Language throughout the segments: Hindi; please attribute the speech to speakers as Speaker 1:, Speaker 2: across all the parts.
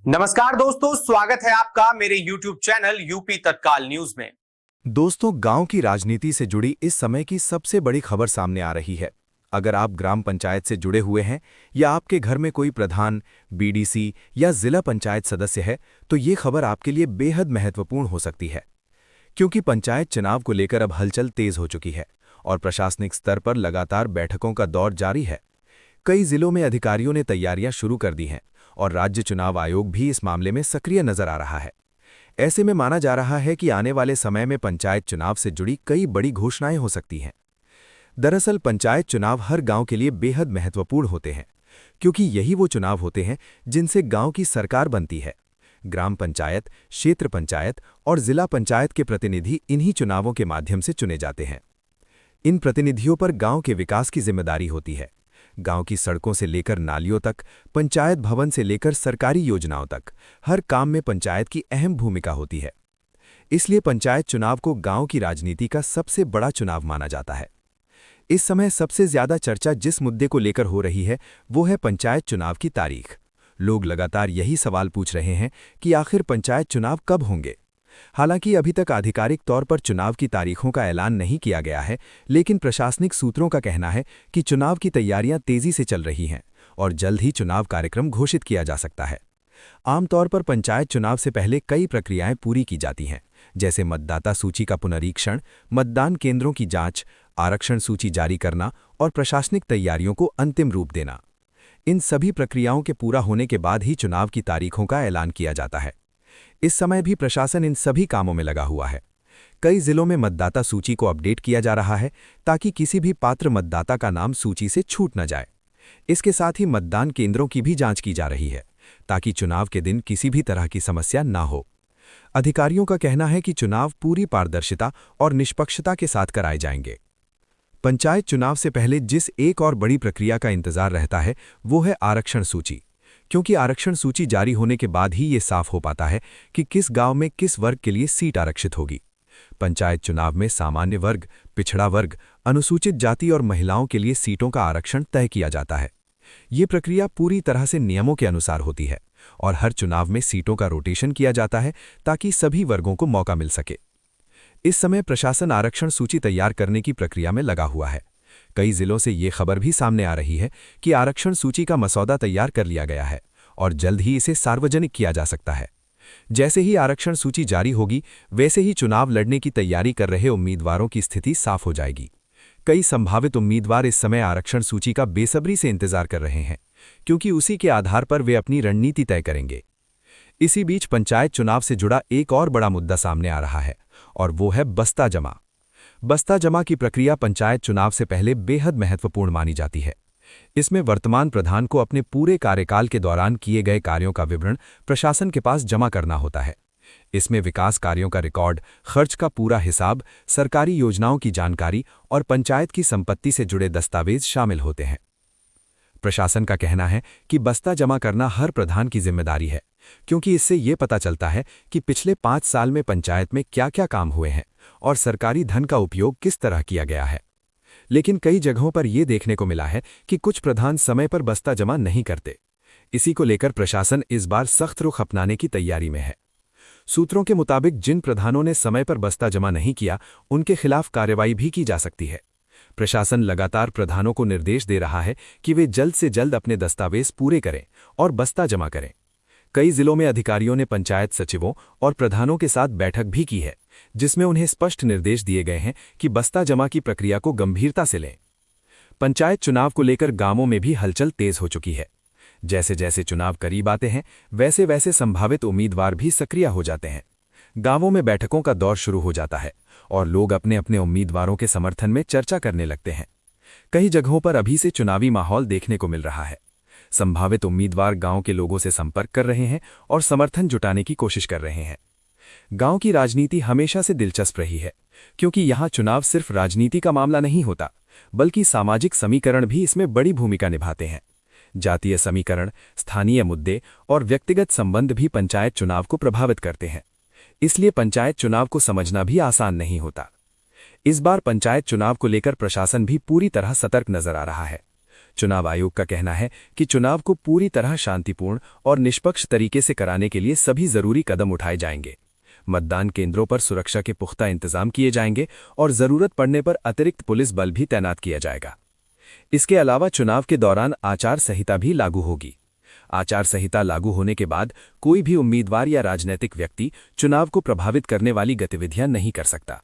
Speaker 1: नमस्कार दोस्तों, स्वागत है आपका मेरे YouTube चैनल यूपी तत्काल न्यूज में।
Speaker 2: दोस्तों, गांव की राजनीति से जुड़ी इस समय की सबसे बड़ी खबर सामने आ रही है। अगर आप ग्राम पंचायत से जुड़े हुए हैं या आपके घर में कोई प्रधान, बीडीसी या जिला पंचायत सदस्य है, तो ये खबर आपके लिए बेहद महत्वपूर्ण हो सकती है। क्योंकि पंचायत चुनाव को लेकर अब हलचल तेज हो चुकी है और प्रशासनिक स्तर पर लगातार बैठकों का दौर जारी है। कई जिलों में अधिकारियों ने तैयारियां शुरू कर दी हैं और राज्य चुनाव आयोग भी इस मामले में सक्रिय नजर आ रहा है। ऐसे में माना जा रहा है कि आने वाले समय में पंचायत चुनाव से जुड़ी कई बड़ी घोषणाएं हो सकती हैं। दरअसल पंचायत चुनाव हर गांव के लिए बेहद महत्वपूर्ण होते हैं, क्योंकि यही वो चुनाव होते हैं जिनसे गांव की सरकार बनती है। ग्राम पंचायत, क्षेत्र पंचायत और जिला पंचायत के प्रतिनिधि इन्हीं चुनावों के माध्यम से चुने जाते हैं। इन प्रतिनिधियों पर गांव के विकास की जिम्मेदारी होती है। गांव की सड़कों से लेकर नालियों तक, पंचायत भवन से लेकर सरकारी योजनाओं तक, हर काम में पंचायत की अहम भूमिका होती है। इसलिए पंचायत चुनाव को गांव की राजनीति का सबसे बड़ा चुनाव माना जाता है। इस समय सबसे ज्यादा चर्चा जिस मुद्दे को लेकर हो रही है, वो है पंचायत चुनाव की तारीख। लोग लगातार यही सवाल पूछ रहे हैं कि आखिर पंचायत चुनाव कब होंगे। हालांकि अभी तक आधिकारिक तौर पर चुनाव की तारीखों का ऐलान नहीं किया गया है, लेकिन प्रशासनिक सूत्रों का कहना है कि चुनाव की तैयारियां तेजी से चल रही हैं और जल्द ही चुनाव कार्यक्रम घोषित किया जा सकता है। आमतौर पर पंचायत चुनाव से पहले कई प्रक्रियाएं पूरी की जाती हैं, जैसे मतदाता सूची का पुनरीक्षण, मतदान केंद्रों की जांच, आरक्षण सूची जारी करना और प्रशासनिक तैयारियों को अंतिम रूप देना। इन सभी प्रक्रियाओं के पूरा होने के बाद ही चुनाव की तारीखों का ऐलान किया जाता है। इस समय भी प्रशासन इन सभी कामों में लगा हुआ है। कई जिलों में मतदाता सूची को अपडेट किया जा रहा है ताकि किसी भी पात्र मतदाता का नाम सूची से छूट न जाए। इसके साथ ही मतदान केंद्रों की भी जांच की जा रही है ताकि चुनाव के दिन किसी भी तरह की समस्या ना हो। अधिकारियों का कहना है कि चुनाव पूरी पारदर्शिता और निष्पक्षता के साथ कराए जाएंगे। पंचायत चुनाव से पहले जिस एक और बड़ी प्रक्रिया का इंतजार रहता है, वो है आरक्षण सूची। क्योंकि आरक्षण सूची जारी होने के बाद ही ये साफ हो पाता है कि किस गांव में किस वर्ग के लिए सीट आरक्षित होगी। पंचायत चुनाव में सामान्य वर्ग, पिछड़ा वर्ग, अनुसूचित जाति और महिलाओं के लिए सीटों का आरक्षण तय किया जाता है। ये प्रक्रिया पूरी तरह से नियमों के अनुसार होती है और हर चुनाव में सीटों का रोटेशन किया जाता है ताकि सभी वर्गों को मौका मिल सके। इस समय प्रशासन आरक्षण सूची तैयार करने की प्रक्रिया में लगा हुआ है। कई जिलों से ये खबर भी सामने आ रही है कि आरक्षण सूची का मसौदा तैयार कर लिया गया है और जल्द ही इसे सार्वजनिक किया जा सकता है। जैसे ही आरक्षण सूची जारी होगी, वैसे ही चुनाव लड़ने की तैयारी कर रहे उम्मीदवारों की स्थिति साफ हो जाएगी। कई संभावित उम्मीदवार इस समय आरक्षण सूची का बेसब्री से इंतजार कर रहे हैं, क्योंकि उसी के आधार पर वे अपनी रणनीति तय करेंगे। इसी बीच पंचायत चुनाव से जुड़ा एक और बड़ा मुद्दा सामने आ रहा है और वो है बस्ता जमा। बस्ता जमा की प्रक्रिया पंचायत चुनाव से पहले बेहद महत्वपूर्ण मानी जाती है। इसमें वर्तमान प्रधान को अपने पूरे कार्यकाल के दौरान किए गए कार्यों का विवरण प्रशासन के पास जमा करना होता है। इसमें विकास कार्यों का रिकॉर्ड, खर्च का पूरा हिसाब, सरकारी योजनाओं की जानकारी और पंचायत की संपत्ति से जुड़े दस्तावेज शामिल होते हैं। प्रशासन का कहना है कि बस्ता जमा करना हर प्रधान की जिम्मेदारी है, क्योंकि इससे ये पता चलता है कि पिछले 5 साल में पंचायत में क्या क्या काम हुए हैं और सरकारी धन का उपयोग किस तरह किया गया है। लेकिन कई जगहों पर यह देखने को मिला है कि कुछ प्रधान समय पर बस्ता जमा नहीं करते। इसी को लेकर प्रशासन इस बार सख्त रुख अपनाने की तैयारी में है। सूत्रों के मुताबिक जिन प्रधानों ने समय पर बस्ता जमा नहीं किया, उनके खिलाफ कार्रवाई भी की जा सकती है। प्रशासन लगातार प्रधानों को निर्देश दे रहा है कि वे जल्द से जल्द अपने दस्तावेज पूरे करें और बस्ता जमा करें। कई जिलों में अधिकारियों ने पंचायत सचिवों और प्रधानों के साथ बैठक भी की है, जिसमें उन्हें स्पष्ट निर्देश दिए गए हैं कि बस्ता जमा की प्रक्रिया को गंभीरता से लें। पंचायत चुनाव को लेकर गांवों में भी हलचल तेज हो चुकी है। जैसे जैसे चुनाव करीब आते हैं, वैसे वैसे संभावित उम्मीदवार भी सक्रिय हो जाते हैं। गांवों में बैठकों का दौर शुरू हो जाता है और लोग अपने अपने उम्मीदवारों के समर्थन में चर्चा करने लगते हैं। कई जगहों पर अभी से चुनावी माहौल देखने को मिल रहा है। संभावित उम्मीदवार गांव के लोगों से संपर्क कर रहे हैं और समर्थन जुटाने की कोशिश कर रहे हैं। गांव की राजनीति हमेशा से दिलचस्प रही है, क्योंकि यहां चुनाव सिर्फ राजनीति का मामला नहीं होता, बल्कि सामाजिक समीकरण भी इसमें बड़ी भूमिका निभाते हैं। जातीय समीकरण, स्थानीय मुद्दे और व्यक्तिगत संबंध भी पंचायत चुनाव को प्रभावित करते हैं। इसलिए पंचायत चुनाव को समझना भी आसान नहीं होता। इस बार पंचायत चुनाव को लेकर प्रशासन भी पूरी तरह सतर्क नजर आ रहा है। चुनाव आयोग का कहना है कि चुनाव को पूरी तरह शांतिपूर्ण और निष्पक्ष तरीके से कराने के लिए सभी जरूरी कदम उठाए जाएंगे। मतदान केंद्रों पर सुरक्षा के पुख्ता इंतजाम किए जाएंगे और जरूरत पड़ने पर अतिरिक्त पुलिस बल भी तैनात किया जाएगा। इसके अलावा चुनाव के दौरान आचार संहिता भी लागू होगी। आचार संहिता लागू होने के बाद कोई भी उम्मीदवार या राजनीतिक व्यक्ति चुनाव को प्रभावित करने वाली गतिविधियां नहीं कर सकता।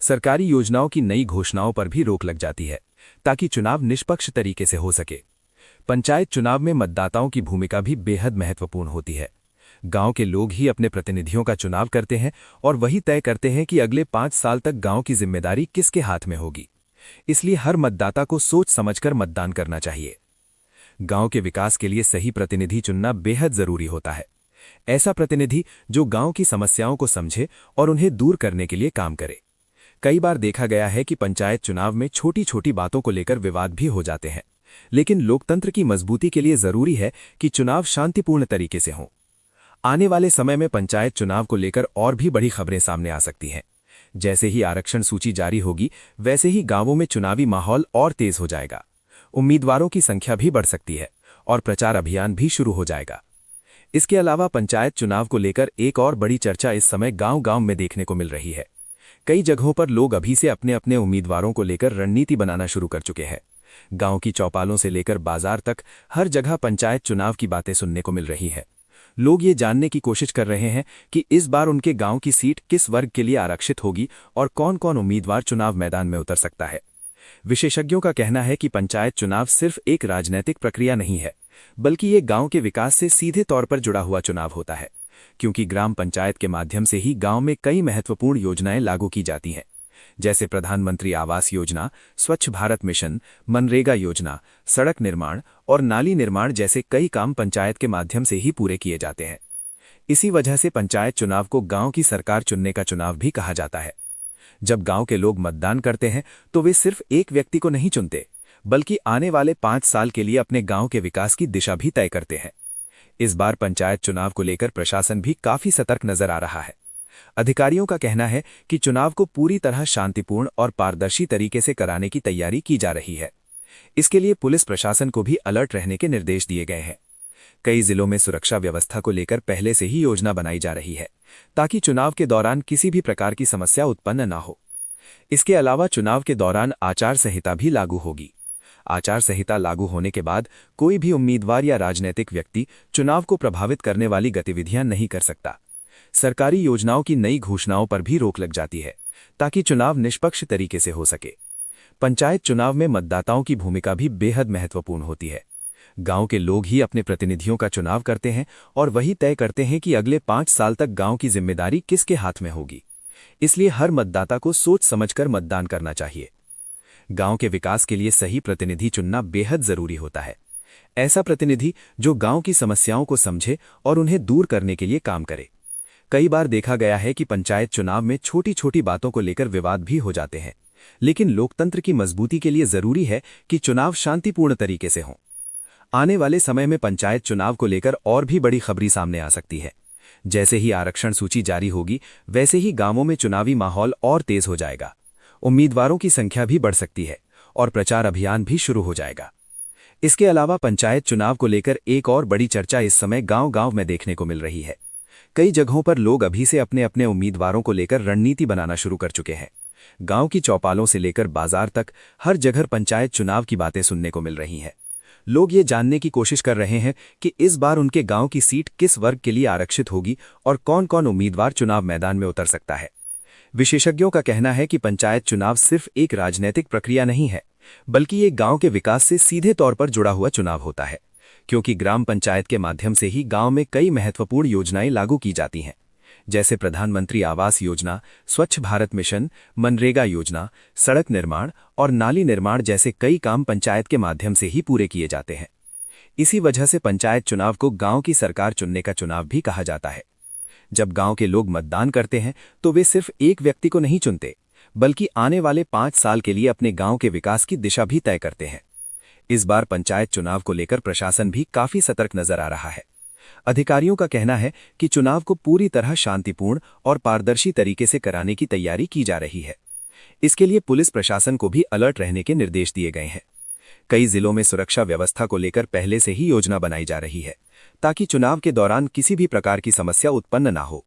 Speaker 2: सरकारी योजनाओं की नई घोषणाओं पर भी रोक लग जाती है ताकि चुनाव निष्पक्ष तरीके से हो सके। पंचायत चुनाव में मतदाताओं की भूमिका भी बेहद महत्वपूर्ण होती है। गांव के लोग ही अपने प्रतिनिधियों का चुनाव करते हैं और वही तय करते हैं कि अगले 5 साल तक गांव की जिम्मेदारी किसके हाथ में होगी। इसलिए हर मतदाता को सोच समझकर मतदान करना चाहिए। गांव के विकास के लिए सही प्रतिनिधि चुनना बेहद जरूरी होता है। ऐसा प्रतिनिधि जो गांव की समस्याओं को समझे और उन्हें दूर करने के लिए काम करे। कई बार देखा गया है कि पंचायत चुनाव में छोटी छोटी बातों को लेकर विवाद भी हो जाते हैं, लेकिन लोकतंत्र की मजबूती के लिए जरूरी है कि चुनाव शांतिपूर्ण तरीके से हों। आने वाले समय में पंचायत चुनाव को लेकर और भी बड़ी खबरें सामने आ सकती हैं। जैसे ही आरक्षण सूची जारी होगी, वैसे ही गांवों में चुनावी माहौल और तेज हो जाएगा। उम्मीदवारों की संख्या भी बढ़ सकती है और प्रचार अभियान भी शुरू हो जाएगा। इसके अलावा पंचायत चुनाव को लेकर एक और बड़ी चर्चा इस समय गांव-गांव में देखने को मिल रही है। कई जगहों पर लोग अभी से अपने अपने उम्मीदवारों को लेकर रणनीति बनाना शुरू कर चुके हैं। गांव की चौपालों से लेकर बाजार तक हर जगह पंचायत चुनाव की बातें सुनने को मिल रही है। लोग ये जानने की कोशिश कर रहे हैं कि इस बार उनके गांव की सीट किस वर्ग के लिए आरक्षित होगी और कौन-कौन उम्मीदवार चुनाव मैदान में उतर सकता है। विशेषज्ञों का कहना है कि पंचायत चुनाव सिर्फ एक राजनीतिक प्रक्रिया नहीं है, बल्कि ये गांव के विकास से सीधे तौर पर जुड़ा हुआ चुनाव होता है, क्योंकि ग्राम पंचायत के माध्यम से ही गांव में कई महत्वपूर्ण योजनाएं लागू की जाती हैं, जैसे प्रधानमंत्री आवास योजना, स्वच्छ भारत मिशन, मनरेगा योजना, सड़क निर्माण और नाली निर्माण जैसे कई काम पंचायत के माध्यम से ही पूरे किए जाते हैं। इसी वजह से पंचायत चुनाव को गांव की सरकार चुनने का चुनाव भी कहा जाता है। जब गांव के लोग मतदान करते हैं तो वे सिर्फ एक व्यक्ति को नहीं चुनते, बल्कि आने वाले 5 साल के लिए अपने गांव के विकास की दिशा भी तय करते हैं। इस बार पंचायत चुनाव को लेकर प्रशासन भी काफी सतर्क नजर आ रहा है। अधिकारियों का कहना है कि चुनाव को पूरी तरह शांतिपूर्ण और पारदर्शी तरीके से कराने की तैयारी की जा रही है। इसके लिए पुलिस प्रशासन को भी अलर्ट रहने के निर्देश दिए गए हैं। कई जिलों में सुरक्षा व्यवस्था को लेकर पहले से ही योजना बनाई जा रही है, ताकि चुनाव के दौरान किसी भी प्रकार की समस्या उत्पन्न न हो। इसके अलावा चुनाव के दौरान आचार संहिता भी लागू होगी। आचार संहिता लागू होने के बाद कोई भी उम्मीदवार या राजनीतिक व्यक्ति चुनाव को प्रभावित करने वाली गतिविधियां नहीं कर सकता। सरकारी योजनाओं की नई घोषणाओं पर भी रोक लग जाती है, ताकि चुनाव निष्पक्ष तरीके से हो सके। पंचायत चुनाव में मतदाताओं की भूमिका भी बेहद महत्वपूर्ण होती है। गांव के लोग ही अपने प्रतिनिधियों का चुनाव करते हैं और वही तय करते हैं कि अगले 5 साल तक गांव की जिम्मेदारी किसके हाथ में होगी। इसलिए हर मतदाता को सोच समझकर मतदान करना चाहिए। गांव के विकास के लिए सही प्रतिनिधि चुनना बेहद जरूरी होता है। ऐसा प्रतिनिधि जो गांव की समस्याओं को समझे और उन्हें दूर करने के लिए काम करे। कई बार देखा गया है कि पंचायत चुनाव में छोटी छोटी बातों को लेकर विवाद भी हो जाते हैं, लेकिन लोकतंत्र की मजबूती के लिए जरूरी है कि चुनाव शांतिपूर्ण तरीके से हों। आने वाले समय में पंचायत चुनाव को लेकर और भी बड़ी खबरें सामने आ सकती है। जैसे ही आरक्षण सूची जारी होगी, वैसे ही गांवों में चुनावी माहौल और तेज हो जाएगा। उम्मीदवारों की संख्या भी बढ़ सकती है और प्रचार अभियान भी शुरू हो जाएगा। इसके अलावा पंचायत चुनाव को लेकर एक और बड़ी चर्चा इस समय गांव-गांव में देखने को मिल रही है। कई जगहों पर लोग अभी से अपने अपने उम्मीदवारों को लेकर रणनीति बनाना शुरू कर चुके हैं। गांव की चौपालों से लेकर बाजार तक हर जगह पंचायत चुनाव की बातें सुनने को मिल रही हैं। लोग ये जानने की कोशिश कर रहे हैं कि इस बार उनके गांव की सीट किस वर्ग के लिए आरक्षित होगी और कौन-कौन उम्मीदवार चुनाव मैदान में उतर सकता है। विशेषज्ञों का कहना है कि पंचायत चुनाव सिर्फ एक राजनीतिक प्रक्रिया नहीं है, बल्कि ये गांव के विकास से सीधे तौर पर जुड़ा हुआ चुनाव होता है, क्योंकि ग्राम पंचायत के माध्यम से ही गांव में कई महत्वपूर्ण योजनाएं लागू की जाती हैं, जैसे प्रधानमंत्री आवास योजना, स्वच्छ भारत मिशन, मनरेगा योजना, सड़क निर्माण और नाली निर्माण जैसे कई काम पंचायत के माध्यम से ही पूरे किए जाते हैं। इसी वजह से पंचायत चुनाव को गांव की सरकार चुनने का चुनाव भी कहा जाता है। जब गांव के लोग मतदान करते हैं तो वे सिर्फ एक व्यक्ति को नहीं चुनते, बल्कि आने वाले 5 साल के लिए अपने गांव के विकास की दिशा भी तय करते हैं। इस बार पंचायत चुनाव को लेकर प्रशासन भी काफी सतर्क नजर आ रहा है। अधिकारियों का कहना है कि चुनाव को पूरी तरह शांतिपूर्ण और पारदर्शी तरीके से कराने की तैयारी की जा रही है। इसके लिए पुलिस प्रशासन को भी अलर्ट रहने के निर्देश दिए गए हैं। कई जिलों में सुरक्षा व्यवस्था को लेकर पहले से ही योजना बनाई जा रही है, ताकि चुनाव के दौरान किसी भी प्रकार की समस्या उत्पन्न ना हो।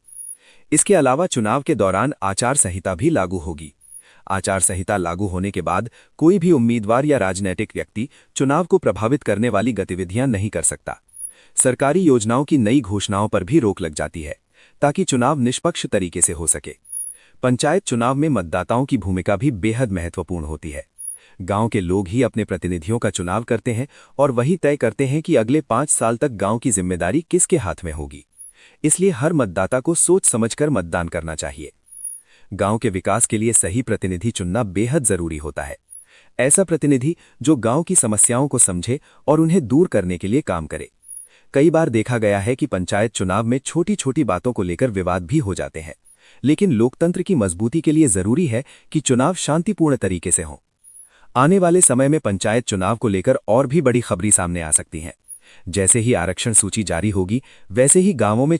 Speaker 2: इसके अलावा चुनाव के दौरान आचार संहिता भी लागू होगी। आचार संहिता लागू होने के बाद कोई भी उम्मीदवार या राजनीतिक व्यक्ति चुनाव को प्रभावित करने वाली गतिविधियां नहीं कर सकता। सरकारी योजनाओं की नई घोषणाओं पर भी रोक लग जाती है, ताकि चुनाव निष्पक्ष तरीके से हो सके। पंचायत चुनाव में मतदाताओं की भूमिका भी बेहद महत्वपूर्ण होती है। गांव के लोग ही अपने प्रतिनिधियों का चुनाव करते हैं और वही तय करते हैं कि अगले 5 साल तक गांव की जिम्मेदारी किसके हाथ में होगी। इसलिए हर मतदाता को सोच समझकर मतदान करना चाहिए। गांव के विकास के लिए सही प्रतिनिधि चुनना बेहद जरूरी होता है। ऐसा प्रतिनिधि जो गांव की समस्याओं को समझे और उन्हें दूर करने के लिए काम करे। कई बार देखा गया है कि पंचायत चुनाव में छोटी छोटी बातों को लेकर विवाद भी हो जाते हैं, लेकिन लोकतंत्र की मजबूती के लिए जरूरी है कि चुनाव शांतिपूर्ण तरीके से हों। आने वाले समय में पंचायत चुनाव को लेकर और भी बड़ी खबरें सामने आ सकती हैं। जैसे ही आरक्षण सूची जारी होगी, वैसे ही गांवों में